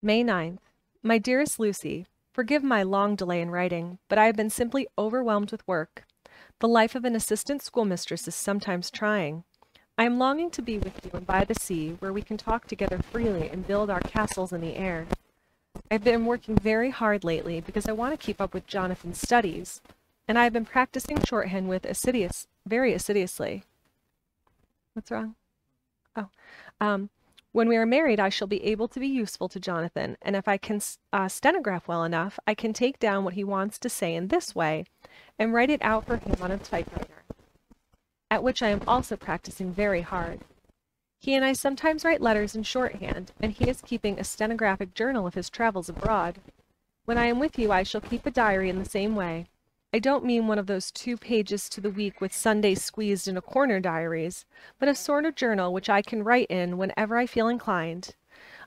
May 9th. My dearest Lucy, forgive my long delay in writing, but I have been simply overwhelmed with work. The life of an assistant schoolmistress is sometimes trying. I am longing to be with you and by the sea, where we can talk together freely and build our castles in the air. I've been working very hard lately because I want to keep up with Jonathan's studies, and I have been practicing shorthand very assiduously. What's wrong? Oh, when we are married, I shall be able to be useful to Jonathan, and if I can stenograph well enough, I can take down what he wants to say in this way and write it out for him on a typewriter, at which I am also practicing very hard. He and I sometimes write letters in shorthand, and he is keeping a stenographic journal of his travels abroad. When I am with you, I shall keep a diary in the same way. I don't mean one of those 2 pages to the week with Sundays squeezed in a corner diaries, but a sort of journal which I can write in whenever I feel inclined.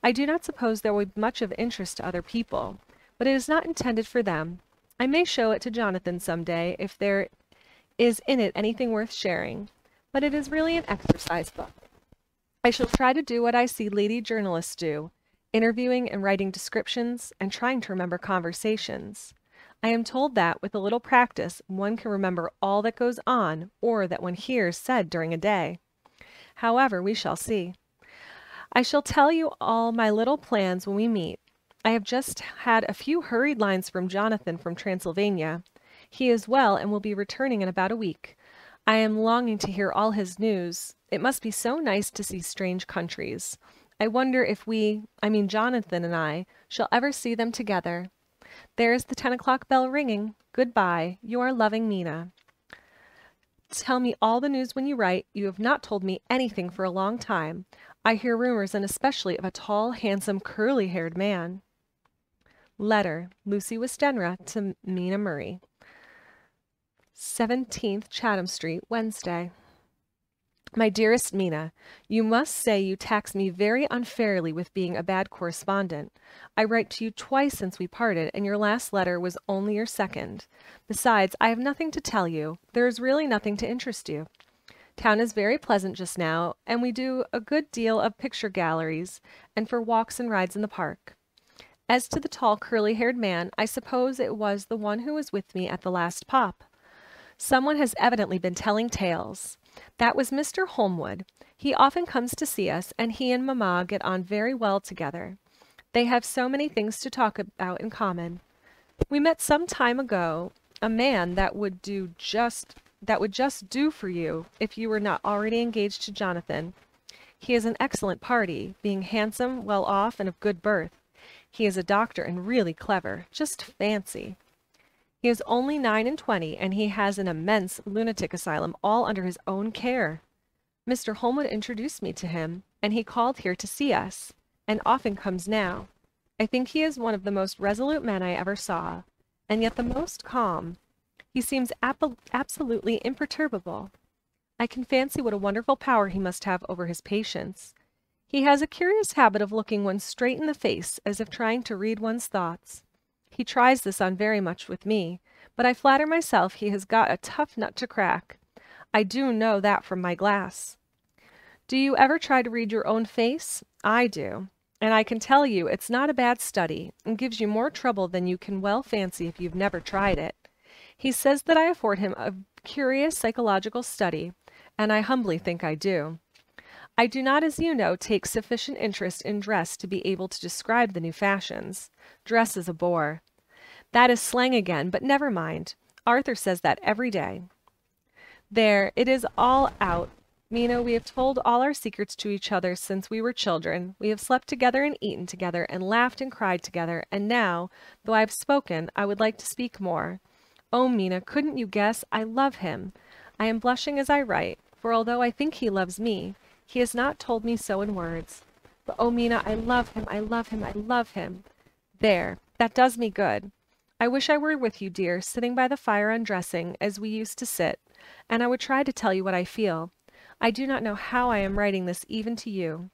I do not suppose there will be much of interest to other people, but it is not intended for them. I may show it to Jonathan some day if there is in it anything worth sharing, but it is really an exercise book. I shall try to do what I see lady journalists do, interviewing and writing descriptions and trying to remember conversations. I am told that, with a little practice, one can remember all that goes on, or that one hears said during a day. However, we shall see. I shall tell you all my little plans when we meet. I have just had a few hurried lines from Jonathan from Transylvania. He is well and will be returning in about a week. I am longing to hear all his news. It must be so nice to see strange countries. I wonder if Jonathan and I, shall ever see them together. There is the 10 o'clock bell ringing. Goodbye, your loving Mina. Tell me all the news when you write. You have not told me anything for a long time. I hear rumors, and especially of a tall, handsome, curly-haired man. Letter, Lucy Westenra to Mina Murray. 17th Chatham Street, Wednesday. My dearest Mina, you must say you tax me very unfairly with being a bad correspondent. I write to you twice since we parted, and your last letter was only your second. Besides, I have nothing to tell you. There is really nothing to interest you. Town is very pleasant just now, and we do a good deal of picture galleries, and for walks and rides in the park. As to the tall curly-haired man, I suppose it was the one who was with me at the last pop. Someone has evidently been telling tales. That was Mr. Holmwood. He often comes to see us, and he and mamma get on very well together. They have so many things to talk about in common. We met some time ago a man that would just do for you if you were not already engaged to Jonathan. He is an excellent party, being handsome, well off, and of good birth. He is a doctor and really clever. Just fancy. He is only 29, and he has an immense lunatic asylum all under his own care. Mr. Holmwood introduced me to him, and he called here to see us, and often comes now. I think he is one of the most resolute men I ever saw, and yet the most calm. He seems absolutely imperturbable. I can fancy what a wonderful power he must have over his patients. He has a curious habit of looking one straight in the face, as if trying to read one's thoughts. He tries this on very much with me, but I flatter myself he has got a tough nut to crack. I do know that from my glass. Do you ever try to read your own face? I do, and I can tell you it's not a bad study, and gives you more trouble than you can well fancy if you've never tried it. He says that I afford him a curious psychological study, and I humbly think I do. I do not, as you know, take sufficient interest in dress to be able to describe the new fashions. Dress is a bore. That is slang again, but never mind. Arthur says that every day. There, it is all out. Mina, we have told all our secrets to each other since we were children. We have slept together and eaten together and laughed and cried together, and now, though I have spoken, I would like to speak more. Oh, Mina, couldn't you guess? I love him. I am blushing as I write, for although I think he loves me, he has not told me so in words. But oh, Mina, I love him, I love him, I love him. There, that does me good. I wish I were with you, dear, sitting by the fire undressing, as we used to sit, and I would try to tell you what I feel. I do not know how I am writing this even to you.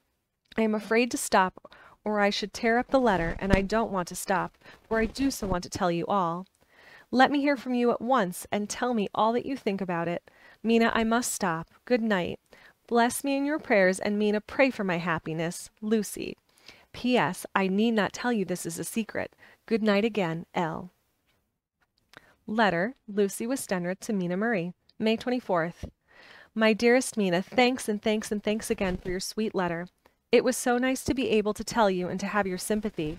I am afraid to stop, or I should tear up the letter, and I don't want to stop, for I do so want to tell you all. Let me hear from you at once, and tell me all that you think about it. Mina, I must stop. Good night. Bless me in your prayers, and Mina, pray for my happiness. Lucy. P.S. I need not tell you this is a secret. Good night again, L. Letter, Lucy Westenra to Mina Murray, May 24th. My dearest Mina, thanks and thanks and thanks again for your sweet letter. It was so nice to be able to tell you and to have your sympathy.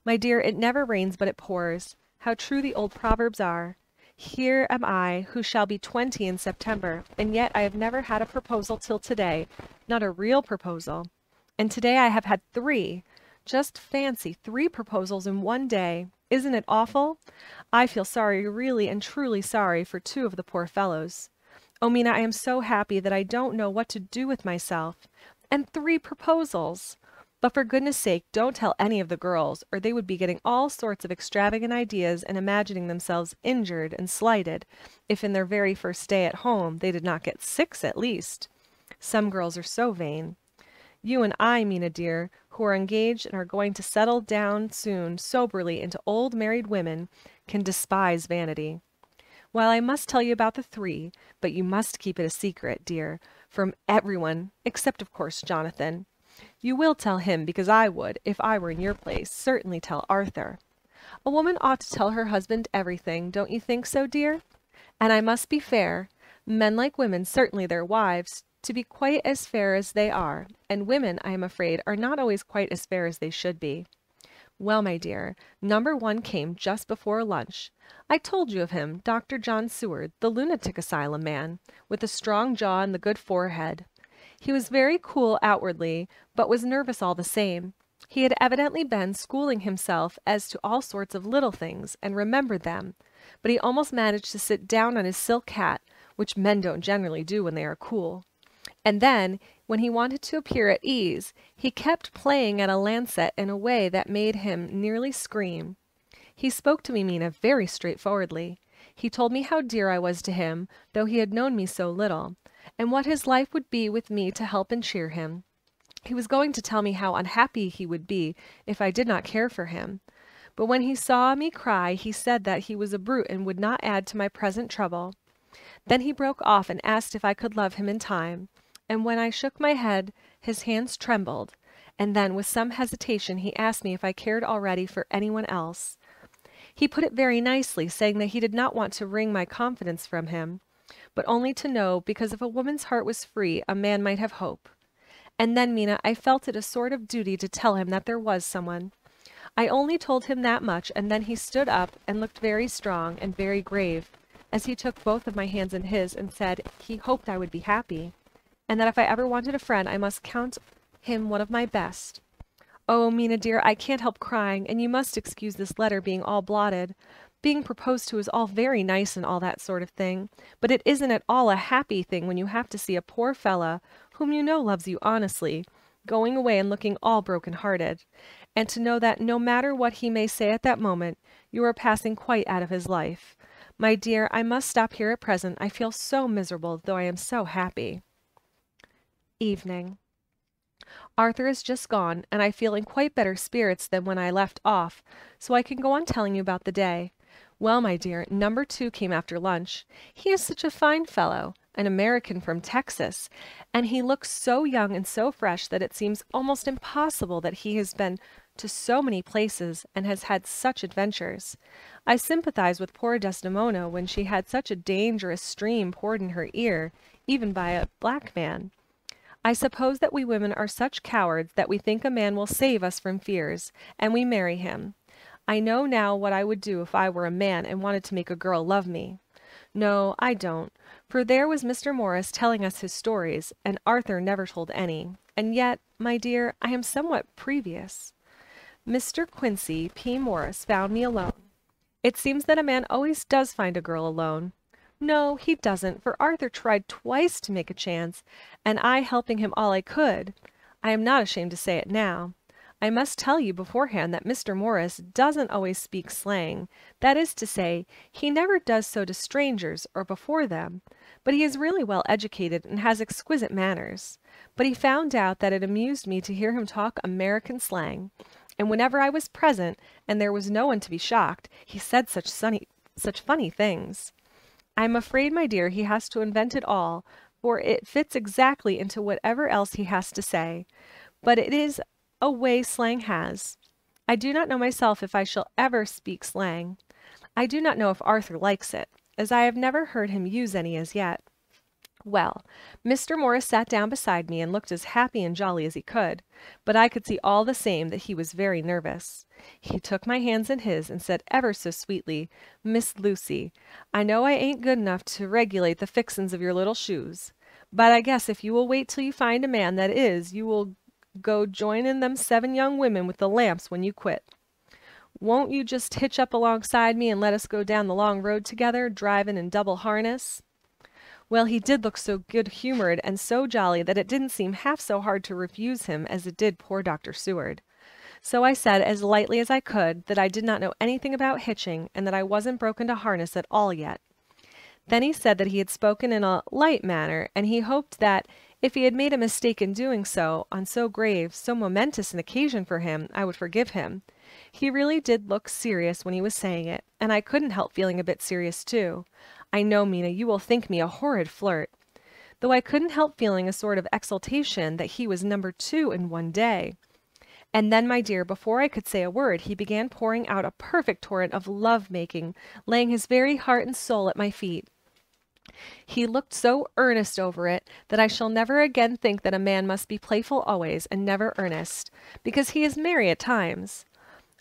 My dear, it never rains but it pours. How true the old proverbs are. Here am I, who shall be 20 in September, and yet I have never had a proposal till today, not a real proposal. And today I have had 3. Just fancy, 3 proposals in one day. Isn't it awful? I feel sorry, really and truly sorry, for 2 of the poor fellows. Oh, Mina, I am so happy that I don't know what to do with myself. And 3 proposals! But for goodness sake, don't tell any of the girls, or they would be getting all sorts of extravagant ideas and imagining themselves injured and slighted, if in their very first day at home they did not get 6 at least. Some girls are so vain. You and I, Mina dear, who are engaged and are going to settle down soon soberly into old married women, can despise vanity. Well, I must tell you about the 3, but you must keep it a secret, dear, from everyone, except of course Jonathan. You will tell him, because I would, if I were in your place, certainly tell Arthur. A woman ought to tell her husband everything, don't you think so, dear? And I must be fair. Men like women, certainly their wives, to be quite as fair as they are, and women, I am afraid, are not always quite as fair as they should be. Well, my dear, number 1 came just before lunch. I told you of him, Dr. John Seward, the lunatic asylum man, with the strong jaw and the good forehead. He was very cool outwardly, but was nervous all the same. He had evidently been schooling himself as to all sorts of little things, and remembered them, but he almost managed to sit down on his silk hat, which men don't generally do when they are cool. And then, when he wanted to appear at ease, he kept playing at a lancet in a way that made him nearly scream. He spoke to me, Mina, very straightforwardly. He told me how dear I was to him, though he had known me so little, and what his life would be with me to help and cheer him. He was going to tell me how unhappy he would be if I did not care for him. But when he saw me cry, he said that he was a brute and would not add to my present trouble. Then he broke off and asked if I could love him in time, and when I shook my head, his hands trembled, and then with some hesitation he asked me if I cared already for anyone else. He put it very nicely, saying that he did not want to wring my confidence from him, but only to know, because if a woman's heart was free, a man might have hope. And then, Mina, I felt it a sort of duty to tell him that there was someone. I only told him that much, and then he stood up and looked very strong and very grave, as he took both of my hands in his and said he hoped I would be happy, and that if I ever wanted a friend I must count him one of my best. Oh, Mina dear, I can't help crying, and you must excuse this letter being all blotted. Being proposed to is all very nice and all that sort of thing, but it isn't at all a happy thing when you have to see a poor fellow, whom you know loves you honestly, going away and looking all broken-hearted, and to know that no matter what he may say at that moment, you are passing quite out of his life. My dear, I must stop here at present. I feel so miserable, though I am so happy. Evening. Arthur is just gone, and I feel in quite better spirits than when I left off, so I can go on telling you about the day. Well, my dear, number 2 came after lunch. He is such a fine fellow, an American from Texas, and he looks so young and so fresh that it seems almost impossible that he has been to so many places and has had such adventures. I sympathize with poor Desdemona when she had such a dangerous stream poured in her ear, even by a black man. I suppose that we women are such cowards that we think a man will save us from fears, and we marry him. I know now what I would do if I were a man and wanted to make a girl love me. No, I don't, for there was Mr. Morris telling us his stories, and Arthur never told any, and yet, my dear, I am somewhat previous. Mr. Quincy P. Morris found me alone. It seems that a man always does find a girl alone. No, he doesn't, for Arthur tried twice to make a chance, and I helping him all I could. I am not ashamed to say it now. I must tell you beforehand that Mr. Morris doesn't always speak slang. That is to say, he never does so to strangers or before them, but he is really well educated and has exquisite manners. But he found out that it amused me to hear him talk American slang, and whenever I was present, and there was no one to be shocked, he said such funny things. I am afraid, my dear, he has to invent it all, for it fits exactly into whatever else he has to say. But it is a way slang has. I do not know myself if I shall ever speak slang. I do not know if Arthur likes it, as I have never heard him use any as yet. Well, Mr. Morris sat down beside me and looked as happy and jolly as he could, but I could see all the same that he was very nervous. He took my hands in his and said ever so sweetly, "Miss Lucy, I know I ain't good enough to regulate the fixin's of your little shoes, but I guess if you will wait till you find a man that is, you will go joinin' them 7 young women with the lamps when you quit. Won't you just hitch up alongside me and let us go down the long road together, drivin' in double harness?" Well, he did look so good-humored and so jolly that it didn't seem half so hard to refuse him as it did poor Dr. Seward. So I said as lightly as I could that I did not know anything about hitching and that I wasn't broken to harness at all yet. Then he said that he had spoken in a light manner, and he hoped that, if he had made a mistake in doing so, on so grave, so momentous an occasion for him, I would forgive him. He really did look serious when he was saying it, and I couldn't help feeling a bit serious too. I know, Mina, you will think me a horrid flirt. Though I couldn't help feeling a sort of exultation that he was number 2 in one day. And then, my dear, before I could say a word, he began pouring out a perfect torrent of love-making, laying his very heart and soul at my feet. He looked so earnest over it that I shall never again think that a man must be playful always and never earnest, because he is merry at times.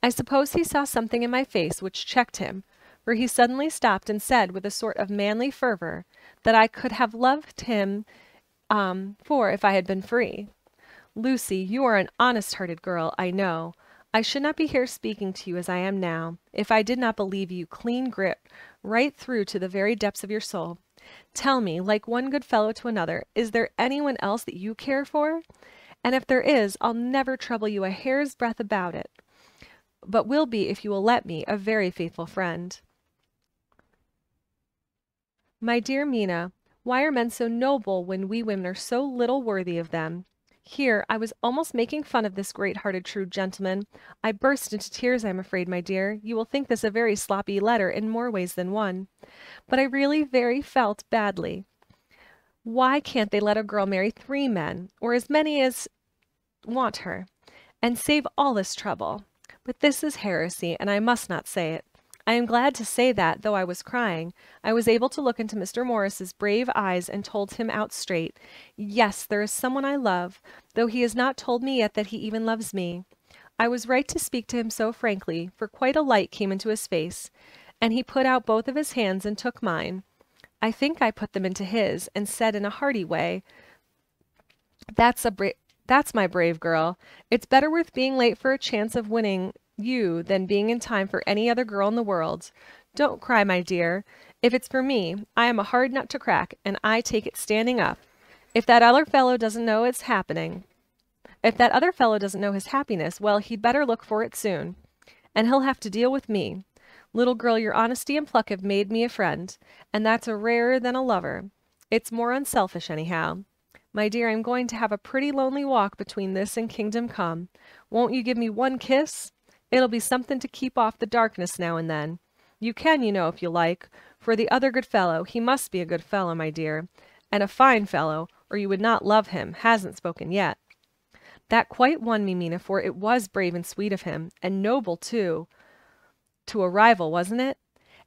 I suppose he saw something in my face which checked him, for he suddenly stopped and said with a sort of manly fervor that I could have loved him for if I had been free. Lucy, you are an honest-hearted girl, I know. I should not be here speaking to you as I am now, if I did not believe you clean gripped right through to the very depths of your soul. Tell me, like one good fellow to another, is there anyone else that you care for? And if there is, I'll never trouble you a hair's breadth about it, but will be, if you will let me, a very faithful friend. My dear Mina, why are men so noble when we women are so little worthy of them? Here I was almost making fun of this great-hearted true gentleman. I burst into tears, I'm afraid, my dear. You will think this a very sloppy letter in more ways than one. But I really very felt badly. Why can't they let a girl marry 3 men, or as many as want her, and save all this trouble? But this is heresy, and I must not say it. I am glad to say that, though I was crying, I was able to look into Mr. Morris's brave eyes and told him out straight, yes, there is someone I love, though he has not told me yet that he even loves me. I was right to speak to him so frankly, for quite a light came into his face, and he put out both of his hands and took mine. I think I put them into his, and said in a hearty way, That's my brave girl. It's better worth being late for a chance of winning you than being in time for any other girl in the world. Don't cry, my dear. If it's for me, I am a hard nut to crack, and I take it standing up. If that other fellow doesn't know his happiness, well, he'd better look for it soon, and he'll have to deal with me. Little girl, your honesty and pluck have made me a friend, and that's a rarer than a lover. It's more unselfish, anyhow. My dear, I'm going to have a pretty lonely walk between this and Kingdom Come. Won't you give me one kiss? It'll be something to keep off the darkness now and then. You can, you know, if you like, for the other good fellow, he must be a good fellow, my dear, and a fine fellow, or you would not love him, hasn't spoken yet. That quite won me, Mina, for it was brave and sweet of him, and noble, too, to a rival, wasn't it?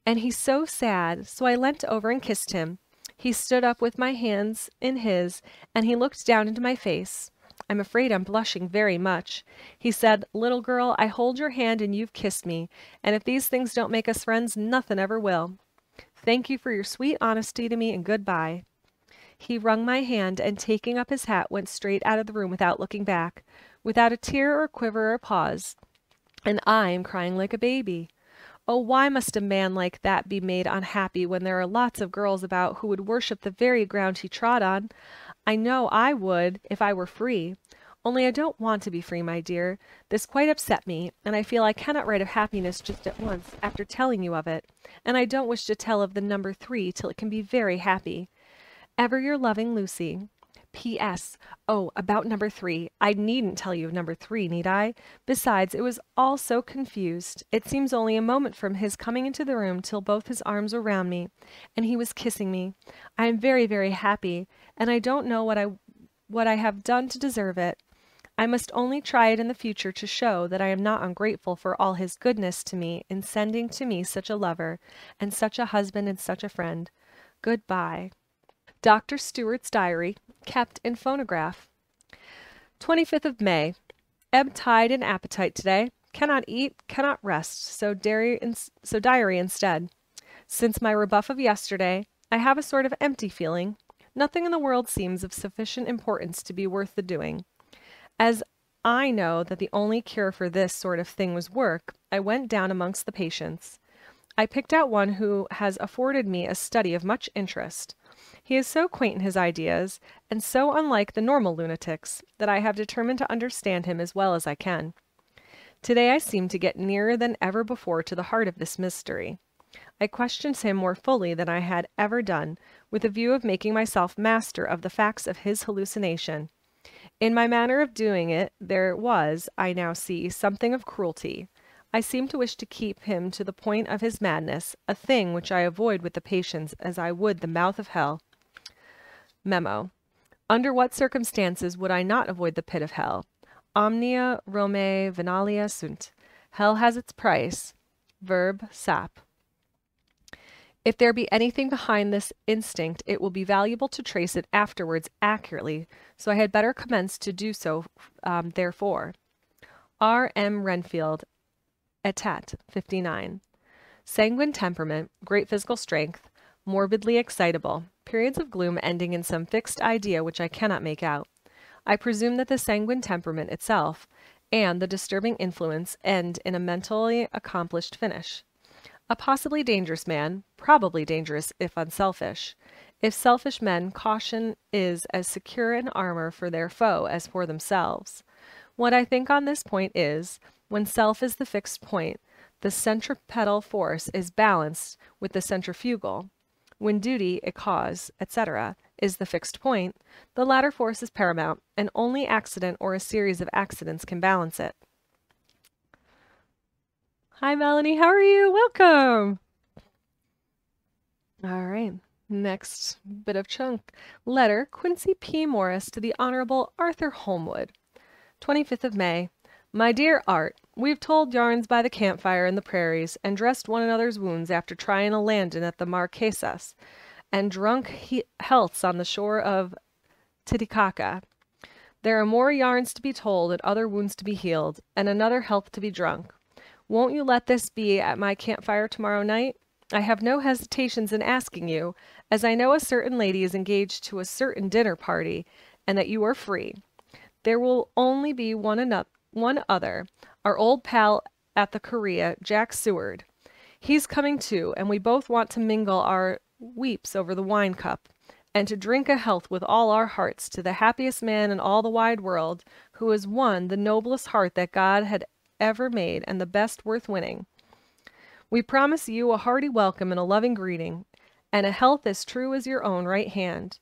And he's so sad, so I leant over and kissed him. He stood up with my hands in his, and he looked down into my face. I'm afraid I'm blushing very much. He said, little girl, I hold your hand and you've kissed me, and if these things don't make us friends, nothing ever will. Thank you for your sweet honesty to me, and good-bye. He wrung my hand, and taking up his hat, went straight out of the room without looking back, without a tear or quiver or pause. And I am crying like a baby. Oh, why must a man like that be made unhappy when there are lots of girls about who would worship the very ground he trod on? I know I would if I were free. Only I don't want to be free, my dear. This quite upset me, and I feel I cannot write of happiness just at once after telling you of it, and I don't wish to tell of the number 3 till it can be very happy. Ever your loving Lucy. P.S. Oh, about number 3. I needn't tell you of number 3, need I? Besides, it was all so confused. It seems only a moment from his coming into the room till both his arms were round me, and he was kissing me. I am very, very happy, and I don't know what I have done to deserve it. I must only try it in the future to show that I am not ungrateful for all his goodness to me in sending to me such a lover, and such a husband and such a friend. Good-bye. Dr. Stewart's diary, kept in phonograph. 25th of May. Ebb tide and appetite today. Cannot eat, cannot rest, so diary instead. Since my rebuff of yesterday, I have a sort of empty feeling. Nothing in the world seems of sufficient importance to be worth the doing. As I know that the only cure for this sort of thing was work, I went down amongst the patients. I picked out one who has afforded me a study of much interest. He is so quaint in his ideas, and so unlike the normal lunatics, that I have determined to understand him as well as I can. Today I seem to get nearer than ever before to the heart of this mystery. I questioned him more fully than I had ever done, with a view of making myself master of the facts of his hallucination. In my manner of doing it there was, I now see, something of cruelty. I seemed to wish to keep him to the point of his madness, a thing which I avoid with the patients as I would the mouth of hell. Memo. Under what circumstances would I not avoid the pit of hell? Omnia Romae venalia sunt. Hell has its price. Verb. Sap. If there be anything behind this instinct, it will be valuable to trace it afterwards accurately, so I had better commence to do so, therefore. R. M. Renfield, Etat, 59. Sanguine temperament, great physical strength, morbidly excitable, periods of gloom ending in some fixed idea which I cannot make out. I presume that the sanguine temperament itself, and the disturbing influence, end in a mentally accomplished finish. A possibly dangerous man, probably dangerous if unselfish. If selfish men, caution is as secure an armor for their foe as for themselves. What I think on this point is, when self is the fixed point, the centripetal force is balanced with the centrifugal. When duty, a cause, etc., is the fixed point, the latter force is paramount, and only accident or a series of accidents can balance it. Hi, Melanie. How are you? Welcome. All right. Next bit of chunk. Letter, Quincy P. Morris to the Honorable Arthur Holmwood. 25th of May. My dear Art, we've told yarns by the campfire in the prairies, and dressed one another's wounds after trying a landing at the Marquesas, and drunk healths on the shore of Titicaca. There are more yarns to be told and other wounds to be healed, and another health to be drunk. Won't you let this be at my campfire tomorrow night? I have no hesitations in asking you, as I know a certain lady is engaged to a certain dinner party, and that you are free. There will only be one other, our old pal at the Korea, Jack Seward. He's coming too, and we both want to mingle our weeps over the wine cup, and to drink a health with all our hearts to the happiest man in all the wide world, who has won the noblest heart that God had ever made, and the best worth winning. We promise you a hearty welcome and a loving greeting, and a health as true as your own right hand.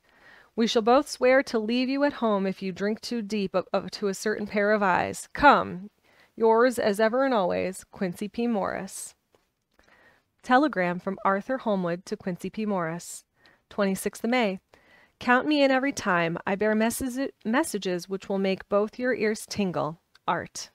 We shall both swear to leave you at home if you drink too deep to a certain pair of eyes. Come, yours as ever and always, Quincy P. Morris. Telegram from Arthur Holmwood to Quincy P. Morris. 26th of May. Count me in every time. I bear messages which will make both your ears tingle. Art.